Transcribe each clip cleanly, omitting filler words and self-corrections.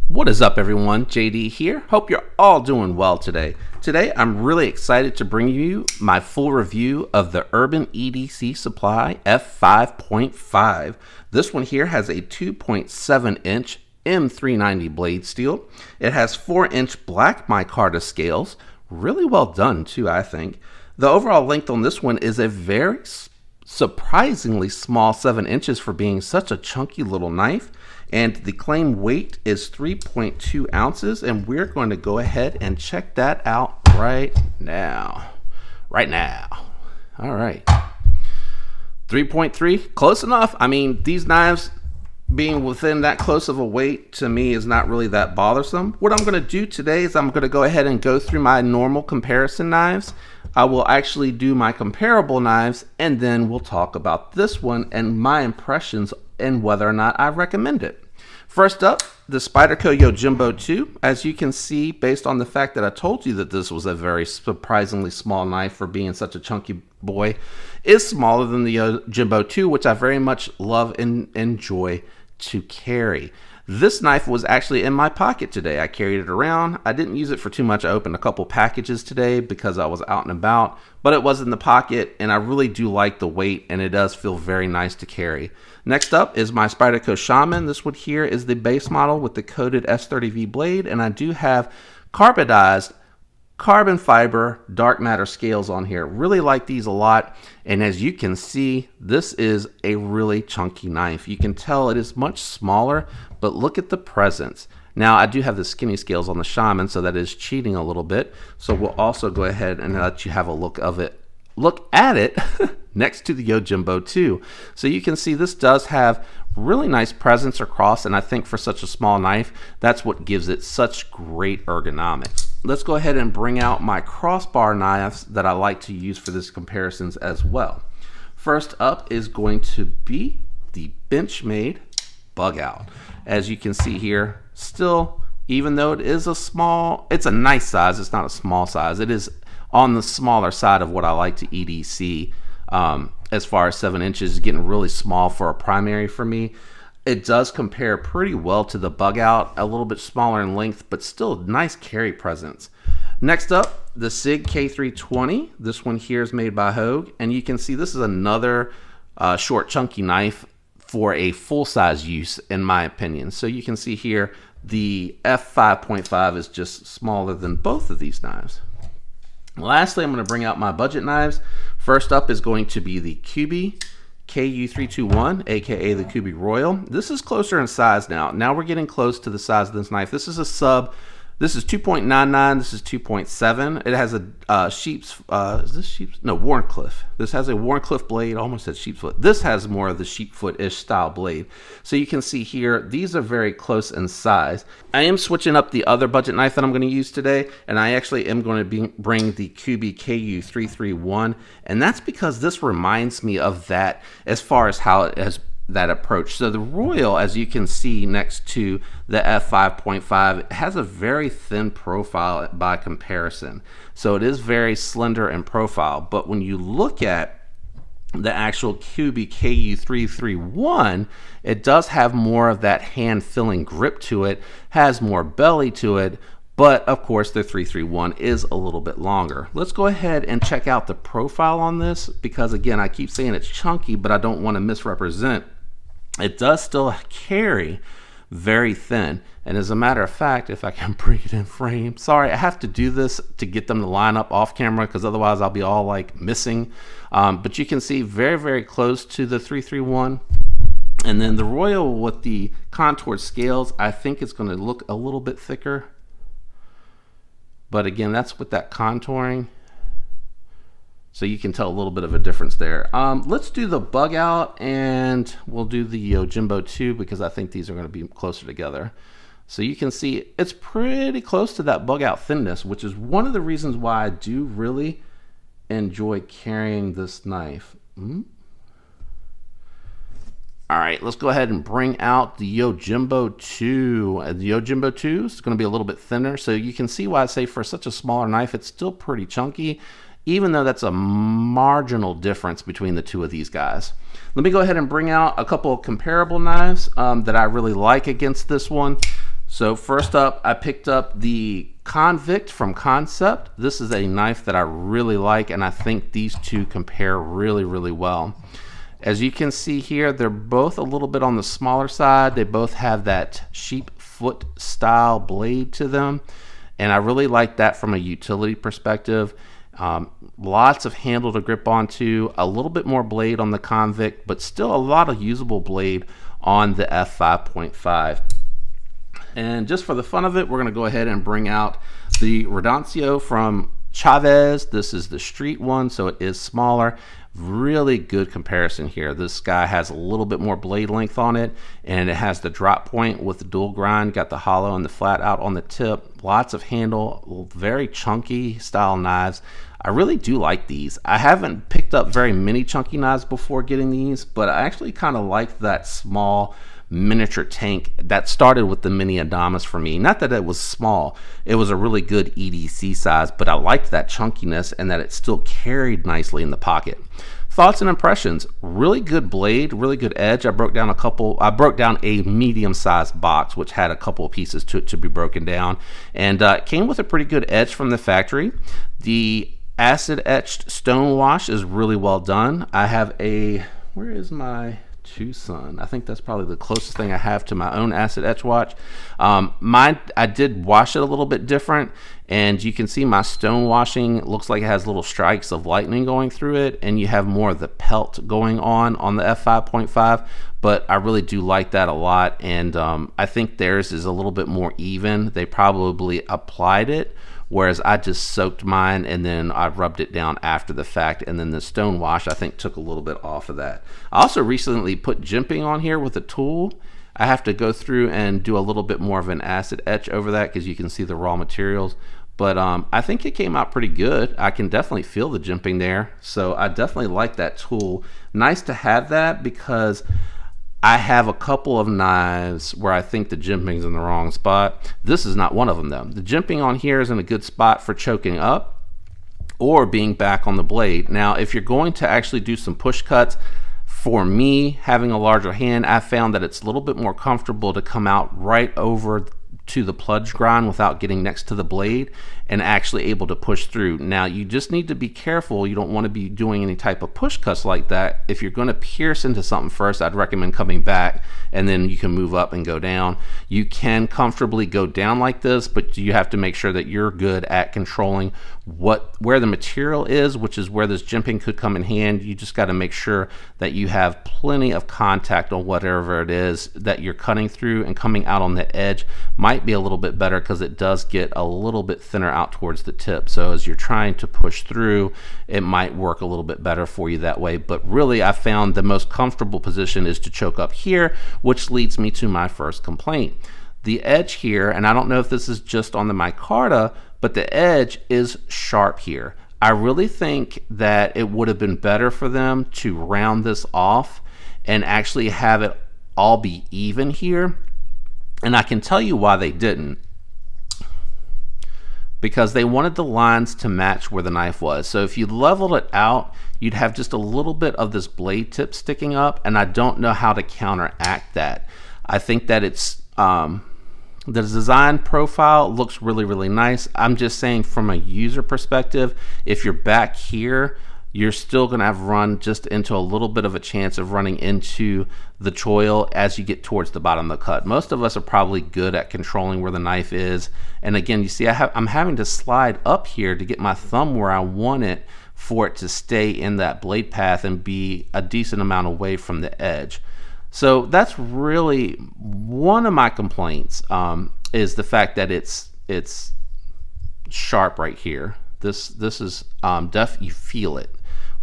What is up, everyone? JD here. Hope you're all doing well today. Today, I'm really excited to bring you my full review of the Urban EDC Supply F5.5. This one here has a 2.7-inch M390 blade steel. It has 4-inch black micarta scales. Really well done, too, I think. The overall length on this one is a very surprisingly small 7 inches for being such a chunky little knife. And the claimed weight is 3.2 ounces, and we're going to go ahead and check that out right now. All right. 3.3, close enough. I mean, these knives being within that close of a weight to me is not really that bothersome. What I'm going to do today is I'm going to go ahead and go through my normal comparison knives. I will actually do my comparable knives, and then we'll talk about this one and my impressions and whether or not I recommend it. First up, the Spyderco Yojimbo 2. As you can see, based on the fact that I told you that this was a very surprisingly small knife for being such a chunky boy, is smaller than the Yojimbo 2, which I very much love and enjoy to carry. This knife was actually in my pocket today. I carried it around. I didn't use it for too much. I opened a couple packages today because I was out and about, but it was in the pocket, and I really do like the weight, and it does feel very nice to carry. Next up is my Spyderco Shaman. This one here is the base model with the coated S30V blade, and I do have carbonized carbon fiber dark matter scales on here. Really like these a lot, and as you can see, this is a really chunky knife. You can tell it is much smaller, but look at the presence. Now, I do have the skinny scales on the Shaman, so that is cheating a little bit. So we'll also go ahead and let you have a look at it next to the Yojimbo 2. So you can see this does have really nice presence across, and I think for such a small knife, that's what gives it such great ergonomics. Let's go ahead and bring out my crossbar knives that I like to use for this comparisons as well. First up is going to be the Benchmade Bug Out. As you can see here, still, even though it is it's a nice size, it's not a small size. It is on the smaller side of what I like to EDC. As far as 7 inches is getting really small for a primary for me. It does compare pretty well to the Bug Out, a little bit smaller in length, but still nice carry presence. Next up, the SIG K320. This one here is made by Hogue, and you can see this is another short chunky knife for a full-size use, in my opinion. So you can see here the F5.5 is just smaller than both of these knives. Lastly, I'm going to bring out my budget knives. First up is going to be the Kubey KU321, aka the Kubey Royal. This is closer in size now. Now we're getting close to the size of this knife. This is a sub. This is 2.99. This is 2.7. It has a sheep's. Is this sheep's? No, Wharncliffe. This has a Wharncliffe blade. Almost said sheepfoot. This has more of the sheepfoot-ish style blade. So you can see here, these are very close in size. I am switching up the other budget knife that I'm going to use today, and I actually am going to bring the Kubey KU331, and that's because this reminds me of that as far as how it has that approach. So the Royal, as you can see next to the F5.5, has a very thin profile by comparison. So it is very slender in profile, but when you look at the actual Kubey KU331, it does have more of that hand-filling grip to it, has more belly to it, but of course the 331 is a little bit longer. Let's go ahead and check out the profile on this, because again, I keep saying it's chunky, but I don't want to misrepresent. It does still carry very thin, and as a matter of fact, if I can bring it in frame, sorry, I have to do this to get them to line up off camera, because otherwise I'll be all like missing, but you can see very, very close to the 331. And then the Royal with the contoured scales, I think it's going to look a little bit thicker, but again, that's with that contouring. So you can tell a little bit of a difference there. Let's do the Bug Out, and we'll do the Yojimbo 2 because I think these are going to be closer together. So you can see it's pretty close to that Bug Out thinness, which is one of the reasons why I do really enjoy carrying this knife. All right, let's go ahead and bring out the Yojimbo 2. The Yojimbo 2 is going to be a little bit thinner, so you can see why I say for such a smaller knife, it's still pretty chunky, even though that's a marginal difference between the two of these guys. Let me go ahead and bring out a couple of comparable knives that I really like against this one. So first up, I picked up the Convict from Concept. This is a knife that I really like, and I think these two compare really, really well. As you can see here, they're both a little bit on the smaller side. They both have that sheep foot style blade to them, and I really like that from a utility perspective. Lots of handle to grip onto, a little bit more blade on the Convict, but still a lot of usable blade on the F5.5. And just for the fun of it, we're going to go ahead and bring out the Rodancio from Chavez. This is the street one, so it is smaller. Really good comparison here. This guy has a little bit more blade length on it, and it has the drop point with the dual grind, got the hollow and the flat out on the tip. Lots of handle, very chunky style knives. I really do like these. I haven't picked up very many chunky knives before getting these, but I actually kind of like that small miniature tank that started with the mini Adamas for me. Not that it was small, it was a really good EDC size, but I liked that chunkiness and that it still carried nicely in the pocket. Thoughts and impressions: really good blade, really good edge. I broke down a medium-sized box which had a couple of pieces to it to be broken down, and it came with a pretty good edge from the factory. The acid etched stone wash is really well done. I have a, where is my Tucson? I think that's probably the closest thing I have to my own acid etch watch. Mine, I did wash it a little bit different, and you can see my stone washing looks like it has little strikes of lightning going through it, and you have more of the pelt going on the F5.5, but I really do like that a lot, and I think theirs is a little bit more even. They probably applied it, whereas I just soaked mine and then I rubbed it down after the fact, and then the stone wash I think took a little bit off of that. I also recently put jimping on here with a tool. I have to go through and do a little bit more of an acid etch over that because you can see the raw materials, but I think it came out pretty good. I can definitely feel the jimping there, so I definitely like that tool. Nice to have that because I have a couple of knives where I think the jimping's in the wrong spot. This is not one of them though. The jimping on here is in a good spot for choking up or being back on the blade. Now, if you're going to actually do some push cuts, for me, having a larger hand, I found that it's a little bit more comfortable to come out right over to the plunge grind without getting next to the blade and actually able to push through. Now, you just need to be careful. You don't want to be doing any type of push cuts like that. If you're going to pierce into something first, I'd recommend coming back and then you can move up and go down. You can comfortably go down like this, but you have to make sure that you're good at controlling where the material is, which is where this jimping could come in hand. You just got to make sure that you have plenty of contact on whatever it is that you're cutting through, and coming out on the edge might be a little bit better because it does get a little bit thinner out towards the tip. So as you're trying to push through, it might work a little bit better for you that way. But really, I found the most comfortable position is to choke up here, which leads me to my first complaint. The edge here, and I don't know if this is just on the micarta, but the edge is sharp here. I really think that it would have been better for them to round this off and actually have it all be even here. And I can tell you why they didn't. Because they wanted the lines to match where the knife was. So if you leveled it out, you'd have just a little bit of this blade tip sticking up, and I don't know how to counteract that. I think that it's the design profile looks really, really nice. I'm just saying from a user perspective, if you're back here, you're still going to have run just into a little bit of a chance of running into the choil as you get towards the bottom of the cut. Most of us are probably good at controlling where the knife is. And again, you see I'm having to slide up here to get my thumb where I want it for it to stay in that blade path and be a decent amount away from the edge. So that's really one of my complaints, is the fact that it's sharp right here. This is you feel it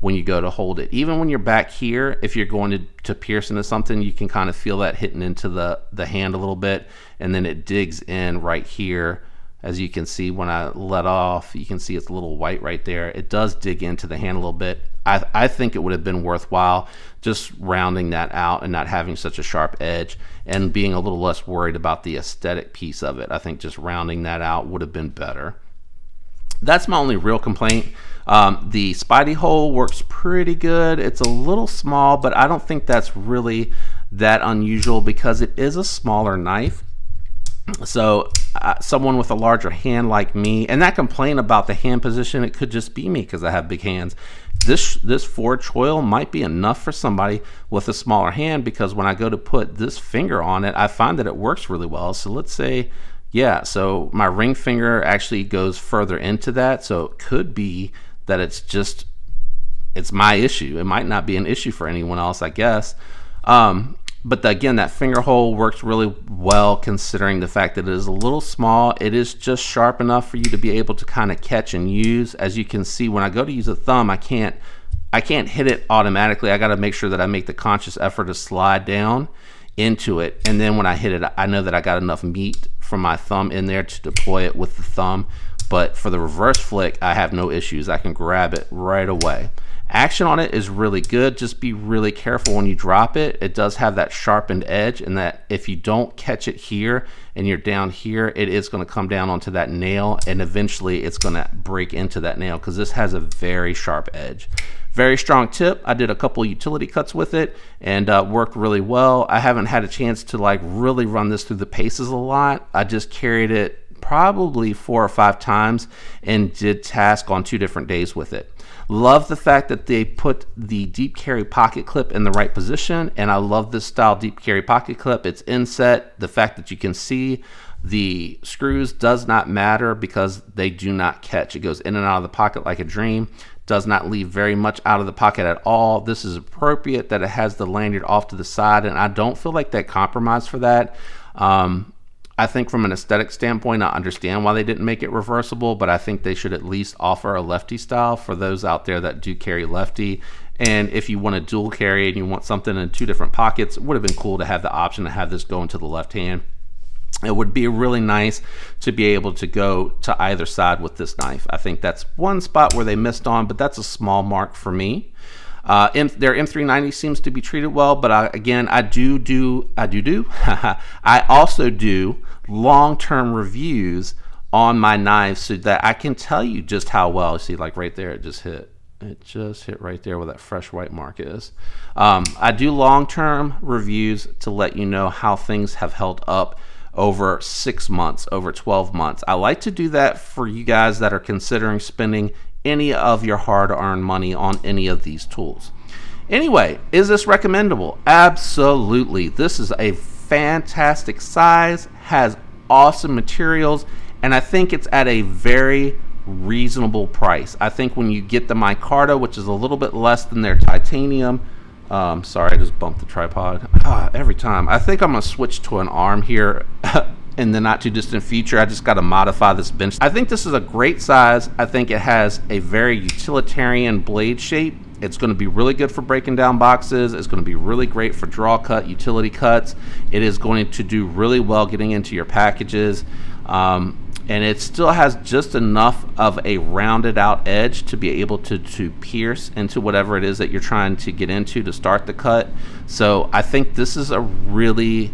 when you go to hold it. Even when you're back here, if you're going to pierce into something, you can kind of feel that hitting into the hand a little bit, and then it digs in right here. As you can see, when I let off, you can see it's a little white right there. It does dig into the hand a little bit. I think it would have been worthwhile just rounding that out and not having such a sharp edge and being a little less worried about the aesthetic piece of it. I think just rounding that out would have been better. That's my only real complaint. The Spidey hole works pretty good. It's a little small, but I don't think that's really that unusual because it is a smaller knife. So someone with a larger hand like me, and that complaint about the hand position, it could just be me because I have big hands. This forward choil might be enough for somebody with a smaller hand, because when I go to put this finger on it, I find that it works really well. So let's say, yeah, so my ring finger actually goes further into that. So it could be that it's my issue. It might not be an issue for anyone else, I guess. But again, that finger hole works really well considering the fact that it is a little small. It is just sharp enough for you to be able to kind of catch and use. As you can see, when I go to use a thumb, I can't hit it automatically. I got to make sure that I make the conscious effort to slide down into it. And then when I hit it, I know that I got enough meat from my thumb in there to deploy it with the thumb. But for the reverse flick, I have no issues. I can grab it right away. Action on it is really good. Just be really careful when you drop it. It does have that sharpened edge, and that if you don't catch it here and you're down here, it is going to come down onto that nail, and eventually it's going to break into that nail because this has a very sharp edge. Very strong tip. I did a couple utility cuts with it and worked really well. I haven't had a chance to like really run this through the paces a lot. I just carried it probably 4 or 5 times and did task on 2 different days with it. Love the fact that they put the deep carry pocket clip in the right position, and I love this style deep carry pocket clip. It's inset. The fact that you can see the screws does not matter because they do not catch. It goes in and out of the pocket like a dream. Does not leave very much out of the pocket at all. This is appropriate that it has the lanyard off to the side, and I don't feel like they compromised for that. I think from an aesthetic standpoint, I understand why they didn't make it reversible, but I think they should at least offer a lefty style for those out there that do carry lefty. And if you want to dual carry and you want something in 2 different pockets, it would have been cool to have the option to have this go into the left hand. It would be really nice to be able to go to either side with this knife. I think that's one spot where they missed on, but that's a small mark for me. Their M390 seems to be treated well, but I also do long-term reviews on my knives so that I can tell you just how well. See, like right there, it just hit right there where that fresh white mark is. I do long-term reviews to let you know how things have held up over 6 months, over 12 months. I like to do that for you guys that are considering spending any of your hard-earned money on any of these tools. Anyway, is this recommendable? Absolutely. This is a fantastic size, has awesome materials, and I think it's at a very reasonable price. I think when you get the micarta, which is a little bit less than their titanium, sorry, I just bumped the tripod every time. I think I'm gonna switch to an arm here in the not too distant future. I just got to modify this bench. I think this is a great size. I think it has a very utilitarian blade shape. It's going to be really good for breaking down boxes. It's going to be really great for draw cut, utility cuts. It is going to do really well getting into your packages. And it still has just enough of a rounded out edge to be able to pierce into whatever it is that you're trying to get into to start the cut. So I think this is a really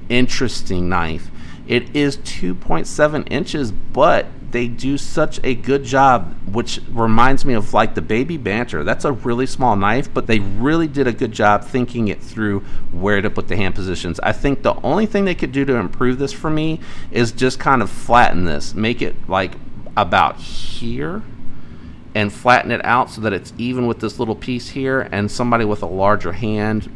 interesting knife. It is 2.7 inches, but they do such a good job, which reminds me of like the Baby Banter. That's a really small knife, but they really did a good job thinking it through where to put the hand positions. I think the only thing they could do to improve this for me is just kind of flatten this, make it like about here and flatten it out so that it's even with this little piece here. And somebody with a larger hand,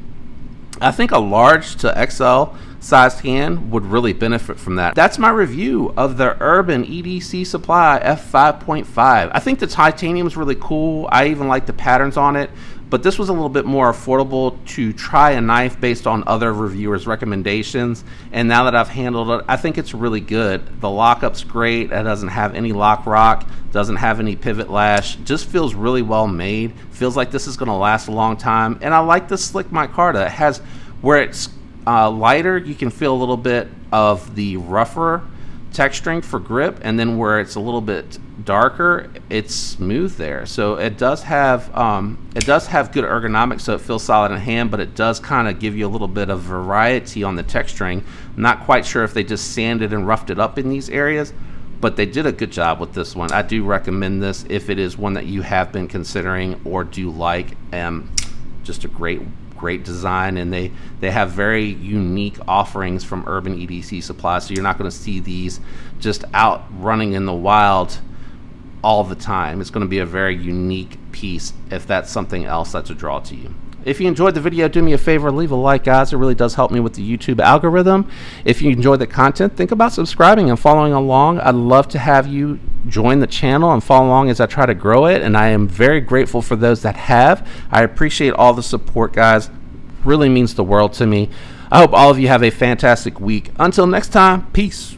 I think a large to XL sized hand would really benefit from that. That's my review of the Urban EDC Supply F5.5. I think the titanium is really cool. I even like the patterns on it, but this was a little bit more affordable to try a knife based on other reviewers' recommendations. And now that I've handled it, I think it's really good. The lockup's great. It doesn't have any lock rock, doesn't have any pivot lash, just feels really well made. Feels like this is going to last a long time. And I like the slick micarta. It has, where it's lighter, you can feel a little bit of the rougher texturing for grip, and then where it's a little bit darker, it's smooth there. So it does have good ergonomics, so it feels solid in hand, but it does kind of give you a little bit of variety on the texturing. I'm not quite sure if they just sanded and roughed it up in these areas, but they did a good job with this one. I do recommend this if it is one that you have been considering or do like. Just a great great design, and they have very unique offerings from Urban EDC Supply. So you're not going to see these just out running in the wild all the time. It's going to be a very unique piece if that's something else that's a draw to you. If you enjoyed the video, do me a favor, leave a like, guys. It really does help me with the YouTube algorithm. If you enjoyed the content, think about subscribing and following along. I'd love to have you join the channel and follow along as I try to grow it, and I am very grateful for those that have. I appreciate all the support, guys. Really means the world to me. I hope all of you have a fantastic week. Until next time, peace.